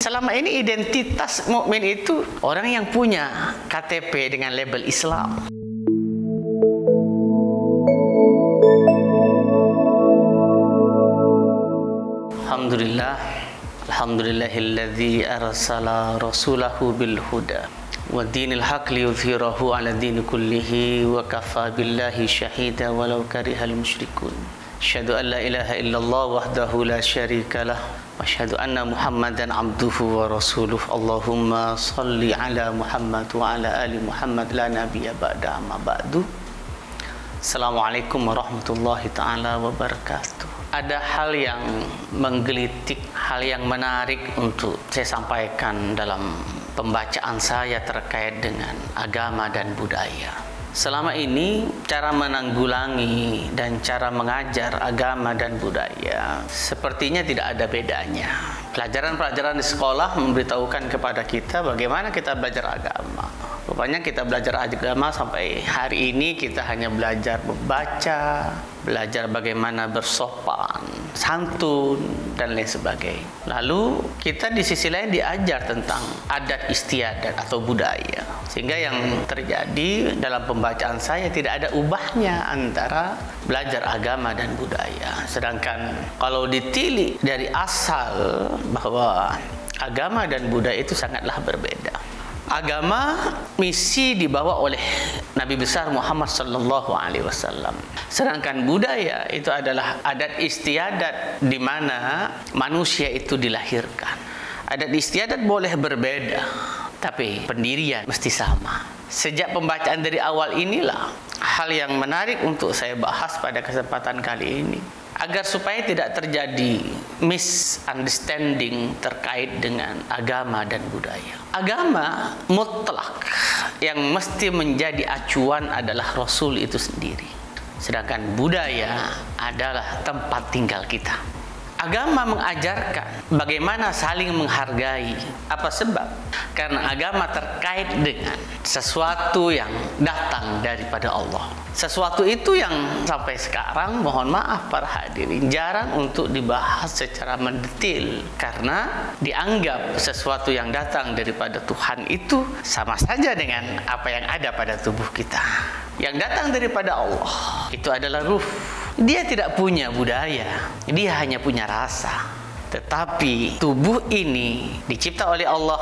Selama ini identitas mukmin itu orang yang punya KTP dengan label Islam. Alhamdulillahilladzi arsala rasulahu bil huda wa dinil haqq liyudhhirahu 'ala dini kullihi wa kafa billahi syahida walau karihal musyrikun. Asyhadu an la ilaha illallah wahdahu la syarika lah wa asyhadu anna Muhammadan abduhu wa rasuluh. Allahumma shalli 'ala Muhammad wa 'ala ali Muhammad la nabiyya ba'da amma ba'du. Assalamualaikum warahmatullahi taala wabarakatuh. Ada hal yang menggelitik, hal yang menarik untuk saya sampaikan dalam pembacaan saya terkait dengan agama dan budaya. Selama ini cara menanggulangi dan cara mengajar agama dan budaya sepertinya tidak ada bedanya. Pelajaran-pelajaran di sekolah memberitahukan kepada kita bagaimana kita belajar agama. Rupanya kita belajar agama sampai hari ini kita hanya belajar membaca, belajar bagaimana bersopan, santun, dan lain sebagainya. Lalu kita di sisi lain diajar tentang adat istiadat atau budaya. Sehingga yang terjadi dalam pembacaan saya tidak ada ubahnya antara belajar agama dan budaya. Sedangkan kalau ditilik dari asal bahwa agama dan budaya itu sangatlah berbeda. Agama misi dibawa oleh Nabi besar Muhammad sallallahu alaihi wasallam. Sedangkan budaya itu adalah adat istiadat di mana manusia itu dilahirkan. Adat istiadat boleh berbeda, tapi pendirian mesti sama. Sejak pembacaan dari awal inilah hal yang menarik untuk saya bahas pada kesempatan kali ini, agar supaya tidak terjadi misunderstanding terkait dengan agama dan budaya. Agama mutlak yang mesti menjadi acuan adalah Rasul itu sendiri. Sedangkan budaya adalah tempat tinggal kita. Agama mengajarkan bagaimana saling menghargai. Apa sebab? Karena agama terkait dengan sesuatu yang datang daripada Allah. Sesuatu itu yang sampai sekarang, mohon maaf para hadirin, jarang untuk dibahas secara mendetail. Karena dianggap sesuatu yang datang daripada Tuhan itu sama saja dengan apa yang ada pada tubuh kita. Yang datang daripada Allah itu adalah ruh. Dia tidak punya budaya, dia hanya punya rasa. Tetapi tubuh ini dicipta oleh Allah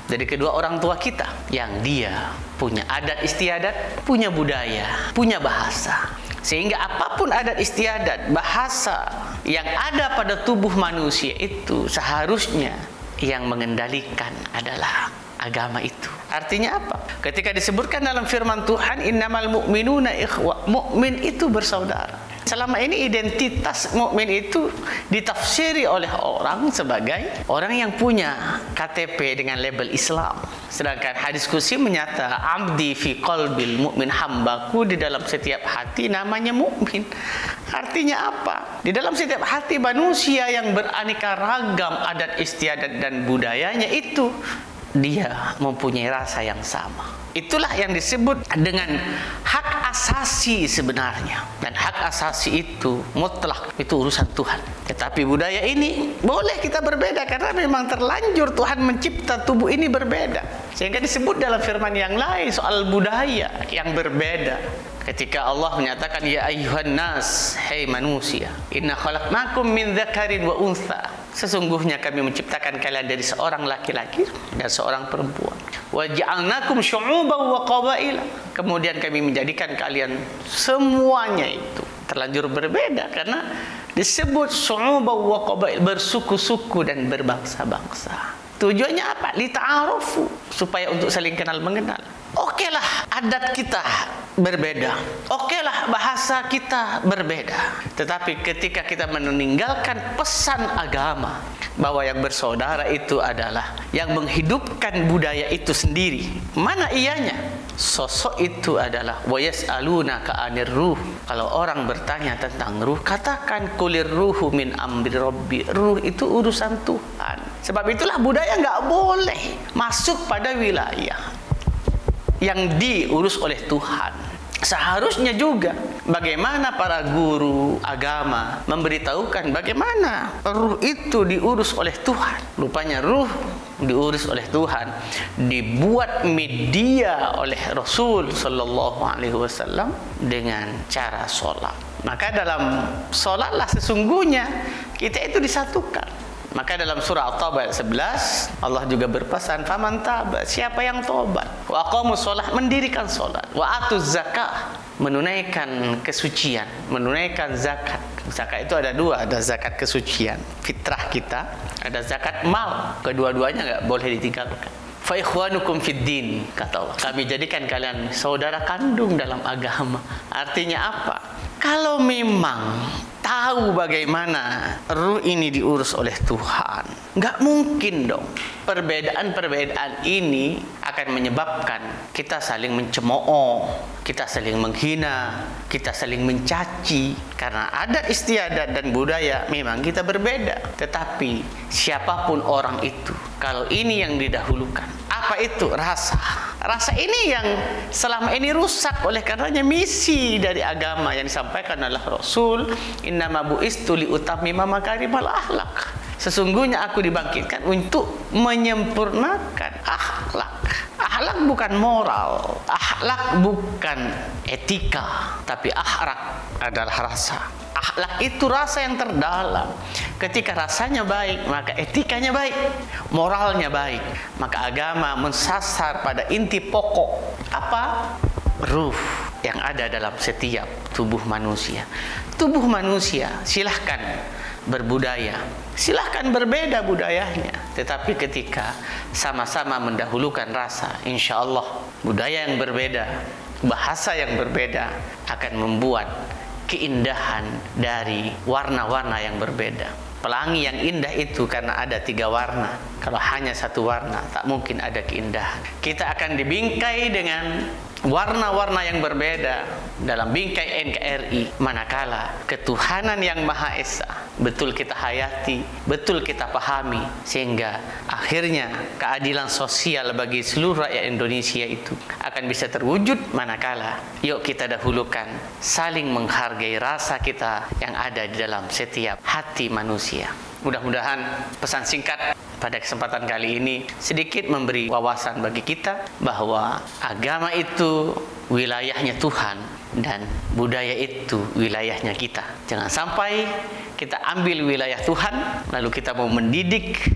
dari kedua orang tua kita, yang dia punya adat istiadat, punya budaya, punya bahasa. Sehingga apapun adat istiadat, bahasa yang ada pada tubuh manusia itu seharusnya yang mengendalikan adalah agama itu. Artinya apa? Ketika disebutkan dalam firman Tuhan, innamal mu'minuna ikhwah, mukmin itu bersaudara. Selama ini identitas mukmin itu ditafsiri oleh orang sebagai orang yang punya KTP dengan label Islam. Sedangkan hadis qudsi menyata, abdi fi qalbil mu'min, hambaku di dalam setiap hati namanya mukmin. Artinya apa? Di dalam setiap hati manusia yang beraneka ragam adat istiadat dan budayanya itu, dia mempunyai rasa yang sama. Itulah yang disebut dengan hak asasi sebenarnya. Dan hak asasi itu mutlak, itu urusan Tuhan. Tetapi budaya ini boleh kita berbeda karena memang terlanjur Tuhan mencipta tubuh ini berbeda. Sehingga disebut dalam firman yang lain soal budaya yang berbeda. Ketika Allah menyatakan, ya ayyuhan nas, hai manusia, inna khalaqnakum min dzakarin wa untha. Sesungguhnya kami menciptakan kalian dari seorang laki-laki dan seorang perempuan. Wa ja'alnakum syu'uban wa qabaila. Kemudian kami menjadikan kalian semuanya itu terlanjur berbeda karena disebut syu'uban wa qabail, bersuku-suku dan berbangsa-bangsa. Tujuannya apa? Lita'arufu, supaya untuk saling kenal mengenal. Okelah adat kita berbeda, okelah bahasa kita berbeda. Tetapi ketika kita meninggalkan pesan agama bahwa yang bersaudara itu adalah yang menghidupkan budaya itu sendiri, mana ianya? Sosok itu adalah wa yas'alunaka 'anir ruh. Kalau orang bertanya tentang ruh, katakan kulir ruhu min amri rabbi. Ruh itu urusan Tuhan. Sebab itulah budaya nggak boleh masuk pada wilayah yang diurus oleh Tuhan. Seharusnya juga bagaimana para guru agama memberitahukan bagaimana ruh itu diurus oleh Tuhan. Rupanya ruh diurus oleh Tuhan, dibuat media oleh Rasul sallallahu alaihi wasallam dengan cara sholat. Maka dalam sholatlah sesungguhnya kita itu disatukan. Maka dalam surah At-Taubah 11 Allah juga berpesan, faman taba, siapa yang tobat, wa aqamus shalah, mendirikan salat, wa atuz zakah, menunaikan kesucian, menunaikan zakat. Zakat itu ada dua, ada zakat kesucian fitrah kita, ada zakat mal, kedua-duanya enggak boleh ditinggalkan. Fa ikhwanukum fid din, kata Allah, kami jadikan kalian saudara kandung dalam agama. Artinya apa? Kalau memang tahu bagaimana ruh ini diurus oleh Tuhan, nggak mungkin dong perbedaan-perbedaan ini akan menyebabkan kita saling mencemooh, kita saling menghina, kita saling mencaci. Karena adat istiadat dan budaya memang kita berbeda, tetapi siapapun orang itu, kalau ini yang didahulukan, apa itu? Rasa ini yang selama ini rusak oleh karenanya misi dari agama yang disampaikan oleh Rasul, innama bu'istu liutammima makarimal akhlak. Sesungguhnya aku dibangkitkan untuk menyempurnakan akhlak. Akhlak bukan moral, akhlak bukan etika, tapi akhlak adalah rasa. Akhlak itu rasa yang terdalam. Ketika rasanya baik, maka etikanya baik, moralnya baik. Maka agama mensasar pada inti pokok. Apa? Ruh yang ada dalam setiap tubuh manusia. Tubuh manusia silahkan berbudaya, silahkan berbeda budayanya, tetapi ketika sama-sama mendahulukan rasa, insya Allah budaya yang berbeda, bahasa yang berbeda akan membuat keindahan dari warna-warna yang berbeda. Pelangi yang indah itu karena ada 3 warna. Kalau hanya 1 warna, tak mungkin ada keindahan. Kita akan dibingkai dengan warna-warna yang berbeda dalam bingkai NKRI, manakala ketuhanan yang Maha Esa betul kita hayati, betul kita pahami, sehingga akhirnya keadilan sosial bagi seluruh rakyat Indonesia itu akan bisa terwujud manakala yuk kita dahulukan saling menghargai rasa kita yang ada di dalam setiap hati manusia. Mudah-mudahan pesan singkat pada kesempatan kali ini sedikit memberi wawasan bagi kita bahwa agama itu wilayahnya Tuhan dan budaya itu wilayahnya kita. Jangan sampai kita ambil wilayah Tuhan lalu kita mau mendidik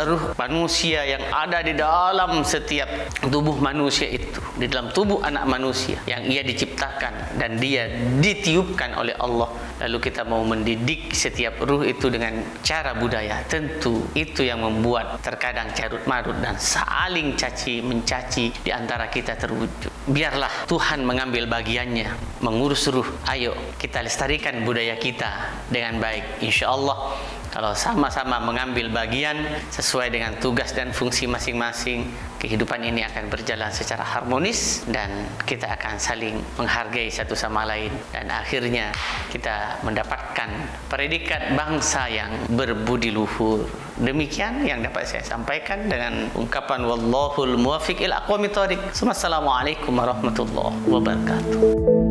ruh manusia yang ada di dalam setiap tubuh manusia itu, di dalam tubuh anak manusia yang ia diciptakan dan dia ditiupkan oleh Allah, lalu kita mau mendidik setiap ruh itu dengan cara budaya. Tentu itu yang membuat terkadang carut marut dan saling caci mencaci di antara kita terwujud. Biarlah Tuhan mengambil bagiannya mengurus ruh. Ayo kita lestarikan budaya kita dengan baik. Insya Allah kalau sama-sama mengambil bagian sesuai dengan tugas dan fungsi masing-masing, kehidupan ini akan berjalan secara harmonis dan kita akan saling menghargai satu sama lain, dan akhirnya kita mendapatkan predikat bangsa yang berbudi luhur. Demikian yang dapat saya sampaikan dengan ungkapan wallahul muwaffiq ila aqwamit thoriq. Wassalamualaikum warahmatullahi wabarakatuh.